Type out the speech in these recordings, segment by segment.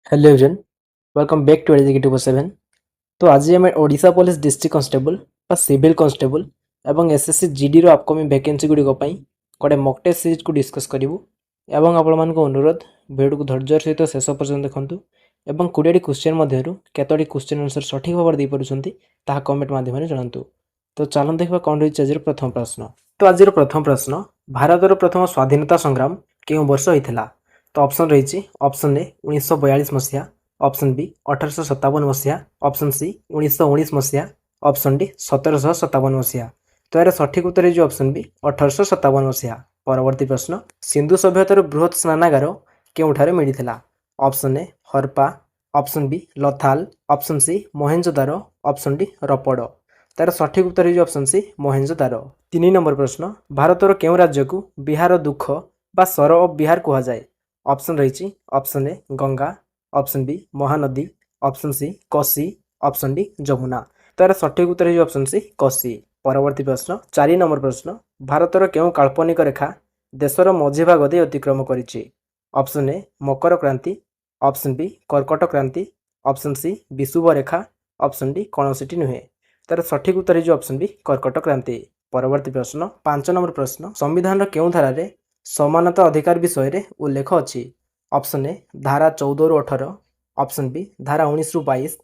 Hello everyone, welcome back to Educative 7। तो आज आम Odisha police district constable civil constable एवं एसएससी जीडी रो अपकमिंग वैकेंसी गुडी गोटे मॉक टेस्ट सीरीज को डिस्कस करूँ। एवं आपण मानक अनुरोध वीडियो को धैर्य सहित शेष पर्यंत देखंतु एवं 20 क्वेश्चन मध्यरु केतोटी क्वेश्चन आंसर सठिक भाव दे पारुछंती ताहा कमेंट माध्यम जणांतु। तो चलन देखबा कोन रही आज प्रथम प्रश्न। तो आज प्रथम प्रश्न, भारतर प्रथम स्वाधीनता संग्राम केउ वर्ष होइथिला? तो ऑप्शन रही ऑप्शन ए 1942 मसीहा, ऑप्शन बी 1857 मसीहा, ऑप्शन सी 1919 मसीहा, ऑप्शन डी 1757 मसीहा। तो यार सठिक उत्तर है ऑप्शन बी 1857 मसीहा। परवर्ती प्रश्न, सिंधु सभ्यतार बृहत स्नानागार केउठारे मिलिथिला? Option A Harappa, option B Lothal, option C Mohenjodaro, option D Ropar. तार सठिक उत्तर है ऑप्शन सी मोहेंजोदारो। 3 नंबर प्रश्न, भारतर केउ राज्य को बिहार दुख बा सर ऑफ बिहार कहा जाए? ऑप्शन रही option A Ganga, option B Mahanadi, option C Kosi, option D Jamuna. तार सठिक उत्तर है ऑप्शन सी कोसी। परवर्ती प्रश्न 4 नंबर प्रश्न, भारतर केउ काल्पनिक रेखा देशर मझी भाग दे अतिक्रम करिछि? ऑप्शन ए मकर क्रांति, ऑप्शन बी कर्कट क्रांति, ऑप्शन सी विषुव रेखा, ऑप्शन डी कौनसी नुहे। तार सठिक उत्तर है ऑप्शन बी कर्कट क्रांति। परवर्ती प्रश्न 5 नंबर प्रश्न, संविधान केउ धारा समानता अधिकार विषय रे उल्लेख अच्छी? ऑप्शन ए धारा 14 रु 18, ऑप्शन बी धारा 19 रु 22,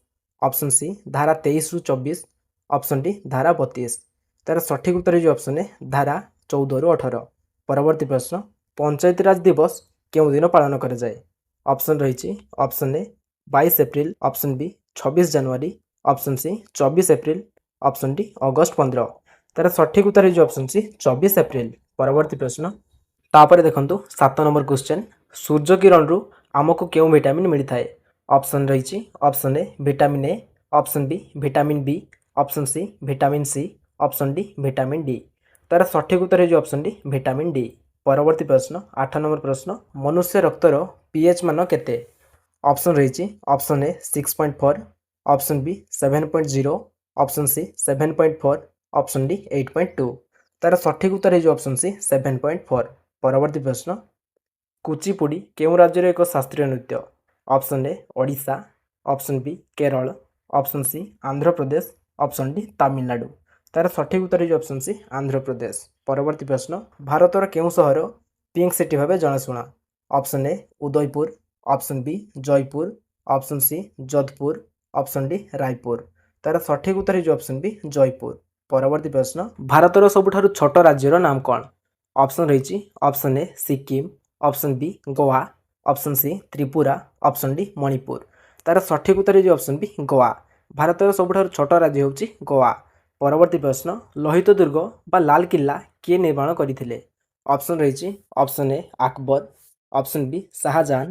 ऑप्शन सी धारा 23 रु 24, ऑप्शन डी धारा 32। तार सठिक उत्तर है ऑप्शन ए धारा 14 रु 18। परवर्ती प्रश्न, पंचायत राज दिवस केउ दिन पालन करा जाए? ऑप्शन रही option A 22 April, option B 26 जनवरी, option C 24 April, option D अगस्त 15। तार सठिक उत्तर है ऑप्शन सी 24 एप्रिल। परवर्ती प्रश्न तापर देखंतु 7 नंबर क्वेश्चन, सूर्य किरण रु आमको केउ विटामिन मिलता है? ऑप्शन रही option A vitamin A, option B vitamin B, option C vitamin C, option D vitamin D. तार सठिक उत्तर है ऑप्शन डी विटामिन डी। परवर्ती प्रश्न 8 नंबर प्रश्न, मनुष्य रक्तर पीएच मान केते? ऑप्शन रही option A 6.4, option B 7.0, option C 7.4, option D 8.2। तार सठिक उत्तर है ऑप्शन सी 7.4। परवर्ती प्रश्न, कुचिपुड़ी केउ राज्यर एक शास्त्रीय नृत्य? Option A Odisha, option B Kerala, option C Andhra Pradesh, option D Tamil Nadu. तार सठिक उत्तर है ऑप्शन सी आंध्र प्रदेश। परवर्ती प्रश्न, भारतर केउ सहर पिंक सिटी भाव जनाशुना? Option A Udaipur, option B Jaipur, option C Jodhpur, option D Raipur. तार सठिक उत्तर है ऑप्शन बी जयपुर। परवर्ती प्रश्न, भारतर सबुठारु छोट राज्यर नाम कौन? ऑप्शन रही option A Sikkim, option B Goa, option C Tripura, option D Manipur. तार सठिक उत्तर है ऑप्शन बी गोवा। भारतर सबुठारु छोट राज्य होची गोवा। परवर्ती प्रश्न, लोहित दुर्ग बा लाल किला किए निर्माण करथिले? ऑप्शन रही option A Akbar, option B Shah Jahan,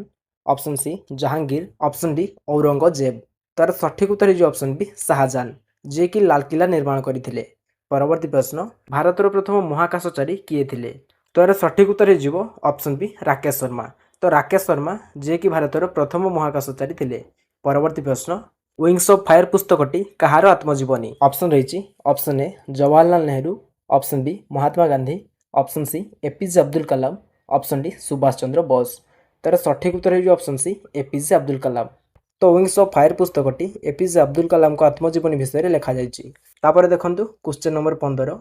option C Jahangir, option D Aurangzeb. तार सठिक उत्तर है ऑप्शन बी शाहजहां, जे कि लाल किला निर्माण करथिले। परवर्ती प्रश्न, भारतर प्रथम महाकाशचारी किए थिले? तो यार सठिक उत्तर हो ऑप्शन बी राकेश शर्मा। तो राकेश शर्मा जे कि भारतर प्रथम महाकाशचारी थिले। परवर्ती प्रश्न, विंग्स ऑफ फायर पुस्तकटी कहार आत्मजीवनी? ऑप्शन रही option A Jawaharlal Nehru, option B Mahatma Gandhi, option C APJ Abdul Kalam, option D Subhash Chandra Bose. तार सठिक उत्तर हो option C APJ Abdul Kalam. तो विंग्स ऑफ फायर पुस्तकटी एपीजे अब्दुल कलाम को आत्मजीवनी विषय में लिखा जाइछि। तापर देखंतु क्वेश्चन नंबर 15,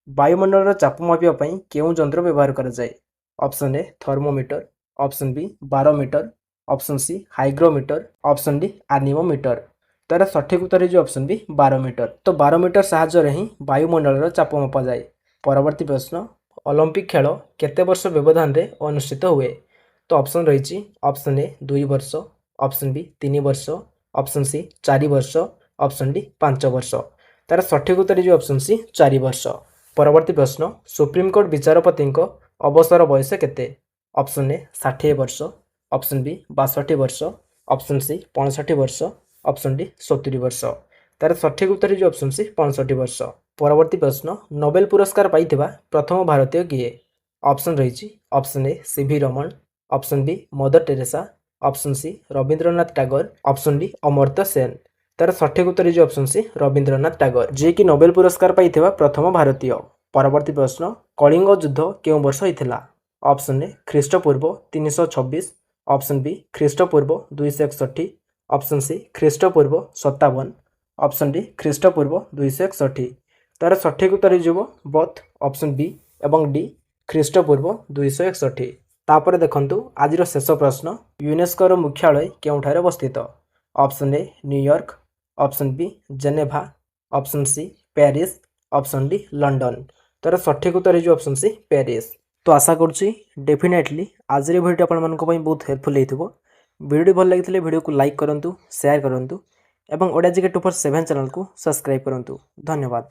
वायुमंडल चाप मापिया केउ यंत्र व्यवहार करा जाए? Option A thermometer, option B barometer, option C hygrometer, option D anemometer. तार सठिक उत्तर है ऑप्शन बी बारोमीटर। तो बारोमीटर साहाय्य ही वायुमंडल चाप मापा जाए। परवर्ती प्रश्न, ओलंपिक खेल केते वर्ष व्यवधान रे अनुष्ठित हुए? तो ऑप्शन रही ऑप्शन ए 2 वर्ष, ऑप्शन बी 3 वर्ष, ऑप्शन सी 4 वर्ष, ऑप्शन डी 5 वर्ष। तार सठिक उत्तर है ऑप्शन सी 4 वर्ष। परवर्ती प्रश्न, सुप्रीमकोर्ट विचारपति अवसर बयस केते? ऑप्शन ए 60 वर्ष, ऑप्शन बी 62 वर्ष, ऑप्शन सी 65 वर्ष, ऑप्शन डी 70 वर्ष। तार सठिक उत्तर है ऑप्शन सी 65 वर्ष। परवर्ती प्रश्न, नोबेल पुरस्कार पाइथिबा प्रथम भारतीय किए? ऑप्शन रही option A C V Raman, option B mother Teresa, option C Rabindranath Tagore, option D Amartya Sen. तार सठिक उत्तर है ऑप्शन सी रविंद्रनाथ टैगोर, जे कि नोबेल पुरस्कार पाइथिबा प्रथम भारतीय। परवर्ती प्रश्न, कलिंग युद्ध केउ वर्ष होइथिला? ऑप्शन ए ख्रीष्टपूर्व 326, ऑप्शन बी ख्रीष्टपूर्व 261, ऑप्शन सी ख्रीष्टपूर्व 57, ऑप्शन डी ख्रीष्टपूर्व 261। तार सठिक उत्तर हो बोथ ऑप्शन बी एवं डी ख्रीष्टपूर्व 261। तापर देखंतु आज शेष प्रश्न, यूनेस्को मुख्यालय केउठारे अवस्थित? Option A New York, option B Geneva, option C Paris, option D London. तार सठिक उत्तर हो ऑप्शन सी पेरिस। तो आशा करुँची डेफिनेटली आज भिडियो आपको बहुत हेल्पफुल हो। भिडियो भल लगी भिडियो को लाइक करूँ, शेयर करूँ और ओडिया GK 247 चैनल को सब्सक्राइब करूँ। धन्यवाद।